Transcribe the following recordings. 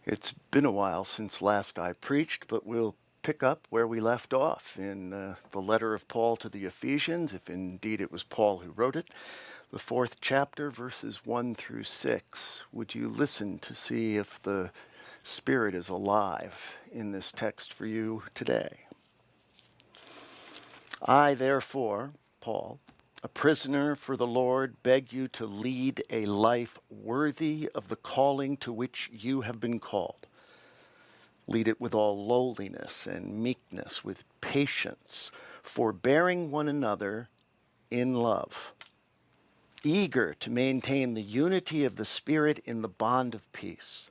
It's been a while since last I preached, but we'll pick up where we left off in the letter of Paul to the Ephesians, if indeed it was Paul who wrote it, the 4th chapter, verses 1 through 6. Would you listen to see if the Spirit is alive in this text for you today? I, therefore, Paul, a prisoner for the Lord, beg you to lead a life worthy of the calling to which you have been called. Lead it with all lowliness and meekness, with patience, forbearing one another in love, eager to maintain the unity of the Spirit in the bond of peace.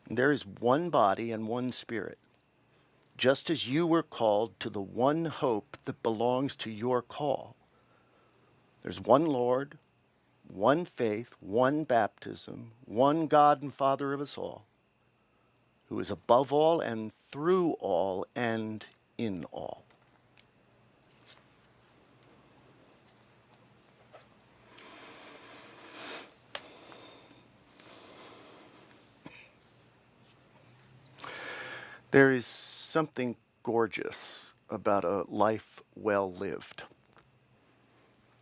There is one body and one Spirit, just as you were called to the one hope that belongs to your call. There's one Lord, one faith, one baptism, one God and Father of us all, who is above all and through all and in all. There is something gorgeous about a life well lived.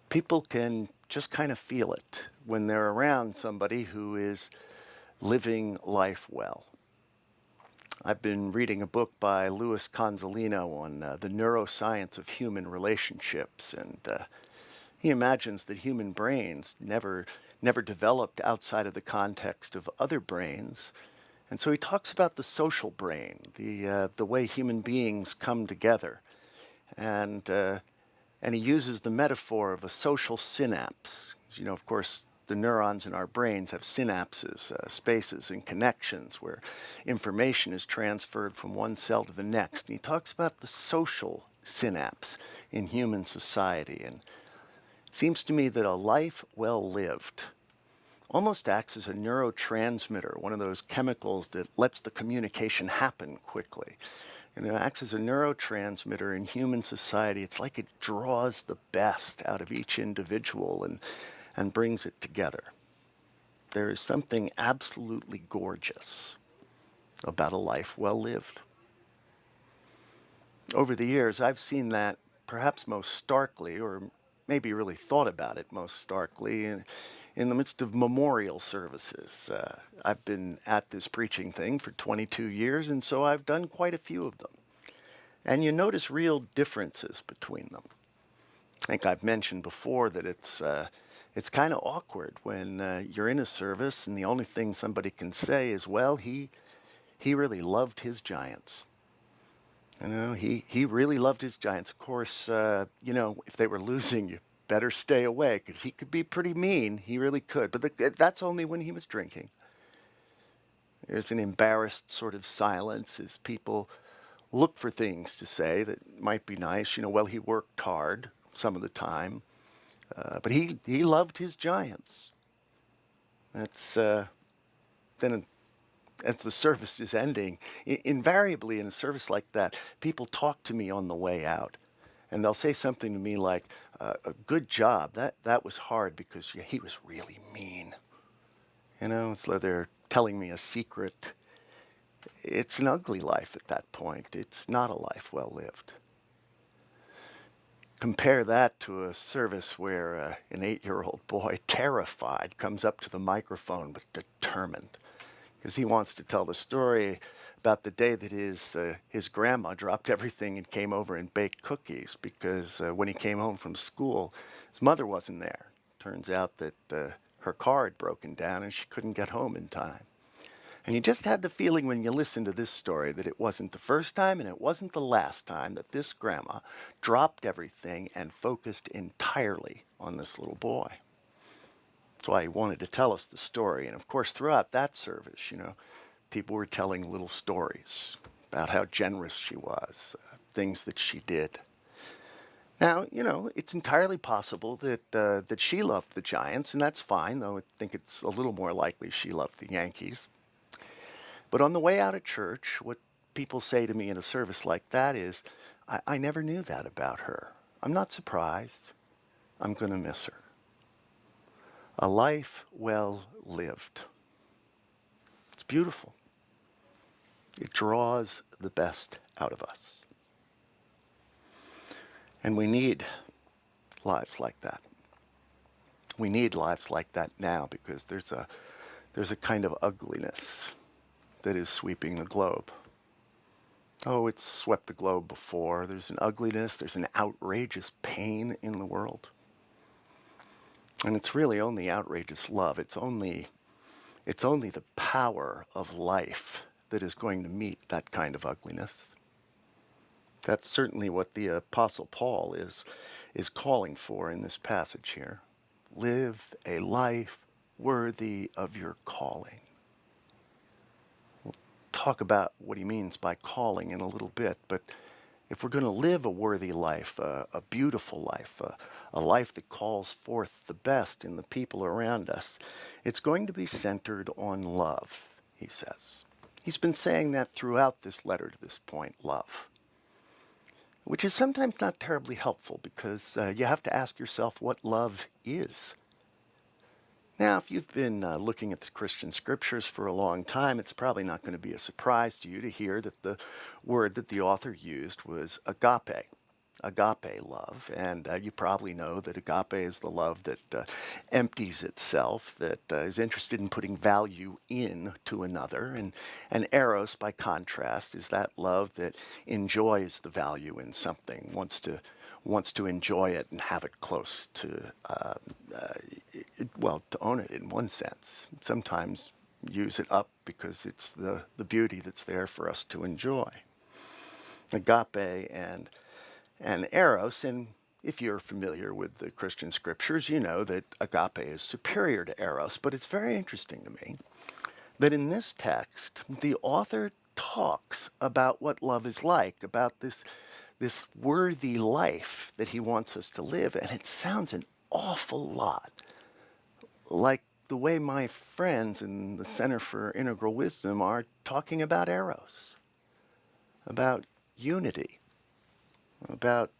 People can just kind of feel it when they're around somebody who is living life well. I've been reading a book by Louis Consolino on the neuroscience of human relationships, and he imagines that human brains never developed outside of the context of other brains. And so he talks about the social brain, the way human beings come together, and he uses the metaphor of a social synapse. You know, of course, the neurons in our brains have synapses, spaces and connections where information is transferred from one cell to the next. And he talks about the social synapse in human society. And it seems to me that a life well lived almost acts as a neurotransmitter, one of those chemicals that lets the communication happen quickly. And it acts as a neurotransmitter in human society. It's like it draws the best out of each individual and brings it together. There is something absolutely gorgeous about a life well lived. Over the years, I've seen that perhaps most starkly, or maybe really thought about it most starkly, in the midst of memorial services. I've been at this preaching thing for 22 years, and so I've done quite a few of them. And you notice real differences between them. I think I've mentioned before that it's kind of awkward when you're in a service and the only thing somebody can say is, well, he really loved his Giants. You know, he really loved his Giants. Of course, if they were losing, you better stay away because he could be pretty mean. He really could. But that's only when he was drinking. There's an embarrassed sort of silence as people look for things to say that might be nice. You know, well, he worked hard some of the time, but he loved his Giants. That's then as the service is ending, invariably in a service like that, people talk to me on the way out. And they'll say something to me like, a good job, that was hard because he was really mean. You know, it's like they're telling me a secret. It's an ugly life at that point. It's not a life well lived. Compare that to a service where an 8-year-old boy, terrified, comes up to the microphone but determined, because he wants to tell the story about the day that his grandma dropped everything and came over and baked cookies because when he came home from school, his mother wasn't there. Turns out that her car had broken down and she couldn't get home in time. And you just had the feeling when you listened to this story that it wasn't the first time and it wasn't the last time that this grandma dropped everything and focused entirely on this little boy. That's why he wanted to tell us the story. And of course, throughout that service, you know, people were telling little stories about how generous she was, things that she did. Now, you know, it's entirely possible that she loved the Giants, and that's fine, though I think it's a little more likely she loved the Yankees. But on the way out of church, what people say to me in a service like that is, I never knew that about her. I'm not surprised. I'm going to miss her. A life well lived. Let's beautiful. It draws the best out of us. And we need lives like that. We need lives like that now because there's a kind of ugliness that is sweeping the globe. Oh, it's swept the globe before. There's an ugliness, there's an outrageous pain in the world. And it's really only outrageous love. It's only the power of life that is going to meet that kind of ugliness. That's certainly what the Apostle Paul is calling for in this passage here. Live a life worthy of your calling. We'll talk about what he means by calling in a little bit, but if we're going to live a worthy life, a beautiful life, a life that calls forth the best in the people around us, it's going to be centered on love, he says. He's been saying that throughout this letter to this point, love, which is sometimes not terribly helpful because you have to ask yourself what love is. Now, if you've been looking at the Christian scriptures for a long time, it's probably not going to be a surprise to you to hear that the word that the author used was agape love. And you probably know that agape is the love that empties itself, that is interested in putting value in to another. And eros, by contrast, is that love that enjoys the value in something, wants to enjoy it and have it close to, to own it in one sense. Sometimes use it up because it's the beauty that's there for us to enjoy. Agape and eros, and if you're familiar with the Christian scriptures, you know that agape is superior to eros, but it's very interesting to me that in this text, the author talks about what love is like, about this worthy life that he wants us to live, and it sounds an awful lot like the way my friends in the Center for Integral Wisdom are talking about eros, about unity, about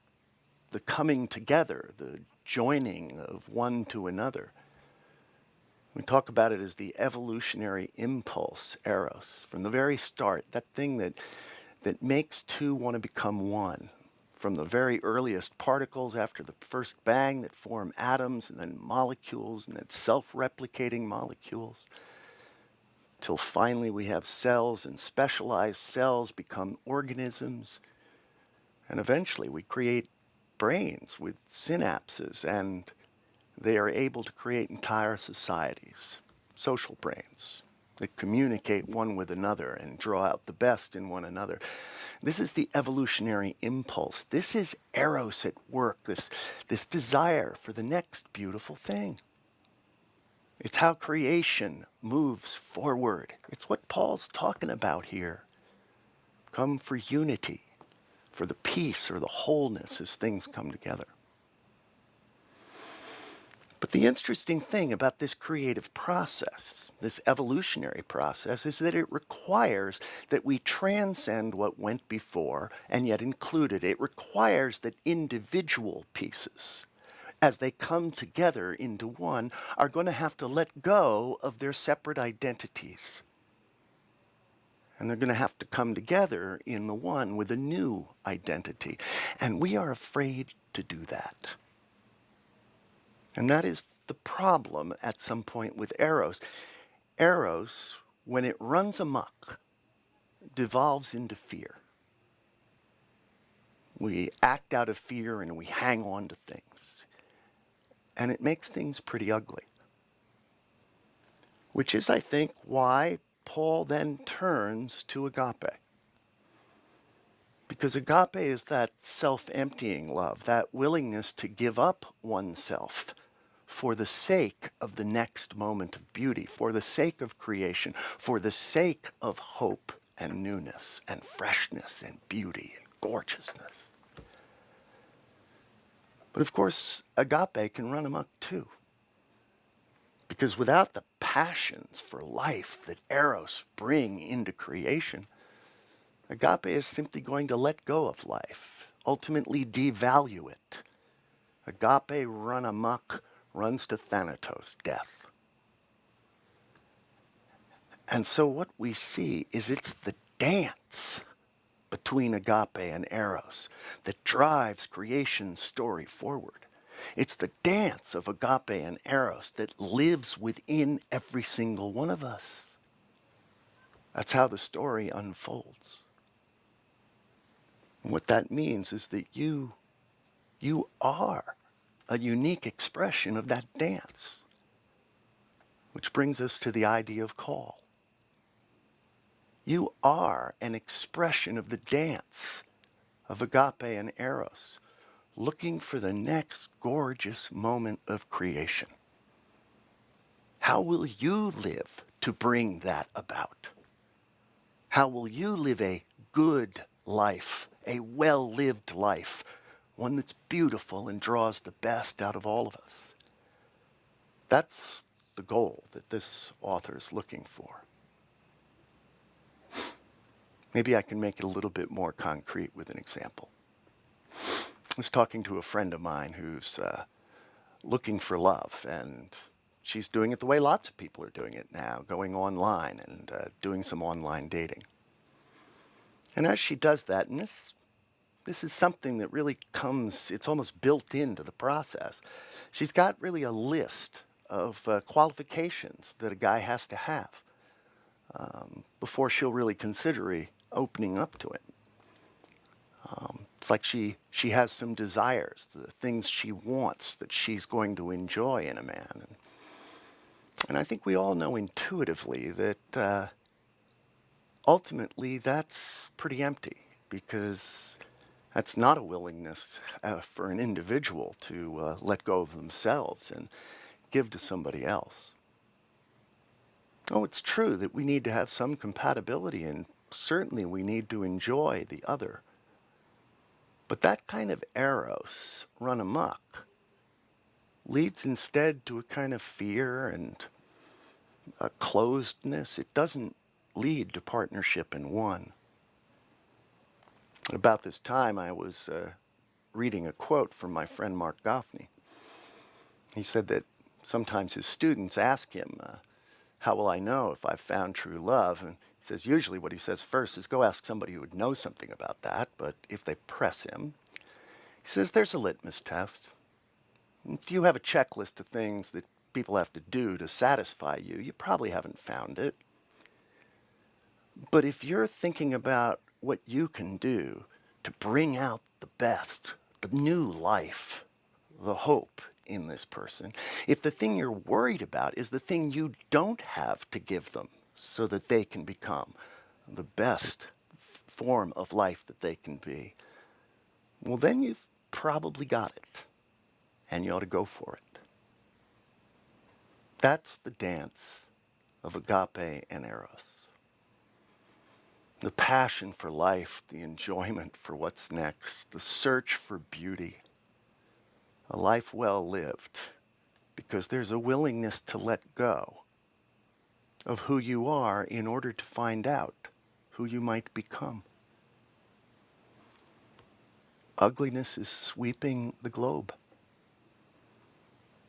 the coming together, the joining of one to another. We talk about it as the evolutionary impulse, eros, from the very start, that thing that makes two want to become one. From the very earliest particles after the first bang that form atoms and then molecules and then self-replicating molecules, till finally we have cells, and specialized cells become organisms, and eventually we create brains with synapses, and they are able to create entire societies, social brains that communicate one with another and draw out the best in one another. This is the evolutionary impulse. This is eros at work, this desire for the next beautiful thing. It's how creation moves forward. It's what Paul's talking about here. Come for unity, for the peace or the wholeness as things come together. But the interesting thing about this creative process, this evolutionary process, is that it requires that we transcend what went before and yet include it. It requires that individual pieces, as they come together into one, are going to have to let go of their separate identities. And they're going to have to come together in the one with a new identity. And we are afraid to do that. And that is the problem at some point with eros. Eros, when it runs amok, devolves into fear. We act out of fear and we hang on to things. And it makes things pretty ugly. Which is, I think, why Paul then turns to agape. Because agape is that self-emptying love, that willingness to give up oneself for the sake of the next moment of beauty, for the sake of creation, for the sake of hope and newness and freshness and beauty and gorgeousness. But of course, agape can run amok too. Because without the passions for life that eros bring into creation, agape is simply going to let go of life, ultimately devalue it. Agape run amok runs to thanatos, death. And so what we see is it's the dance between agape and eros that drives creation's story forward. It's the dance of agape and eros that lives within every single one of us. That's how the story unfolds. And what that means is that you are a unique expression of that dance, which brings us to the idea of call. You are an expression of the dance of agape and eros, looking for the next gorgeous moment of creation. How will you live to bring that about? How will you live a good life, a well-lived life, one that's beautiful and draws the best out of all of us? That's the goal that this author is looking for. Maybe I can make it a little bit more concrete with an example. I was talking to a friend of mine who's looking for love, and she's doing it the way lots of people are doing it now, going online and doing some online dating. And as she does that, and this is something that really comes, it's almost built into the process. She's got really a list of qualifications that a guy has to have before she'll really consider opening up to it. It's like she has some desires, the things she wants that she's going to enjoy in a man. And I think we all know intuitively that ultimately that's pretty empty, because that's not a willingness for an individual to let go of themselves and give to somebody else. Oh, it's true that we need to have some compatibility, and certainly we need to enjoy the other. But that kind of eros run amok leads instead to a kind of fear and a closedness. It doesn't lead to partnership in one. About this time, I was reading a quote from my friend Mark Goffney. He said that sometimes his students ask him, how will I know if I've found true love? And he says usually what he says first is go ask somebody who would know something about that. But if they press him, he says there's a litmus test. If you have a checklist of things that people have to do to satisfy you, you probably haven't found it. But if you're thinking about what you can do to bring out the best, the new life, the hope in this person, if the thing you're worried about is the thing you don't have to give them so that they can become the best form of life that they can be, well, then you've probably got it, and you ought to go for it. That's the dance of agape and eros. The passion for life, the enjoyment for what's next, the search for beauty. A life well lived, because there's a willingness to let go of who you are in order to find out who you might become. Ugliness is sweeping the globe.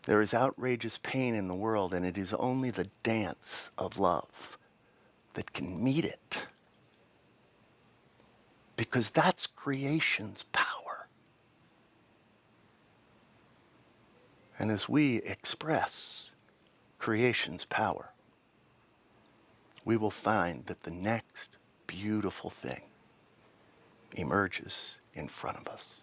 There is outrageous pain in the world, and it is only the dance of love that can meet it, because that's creation's power. And as we express creation's power, we will find that the next beautiful thing emerges in front of us.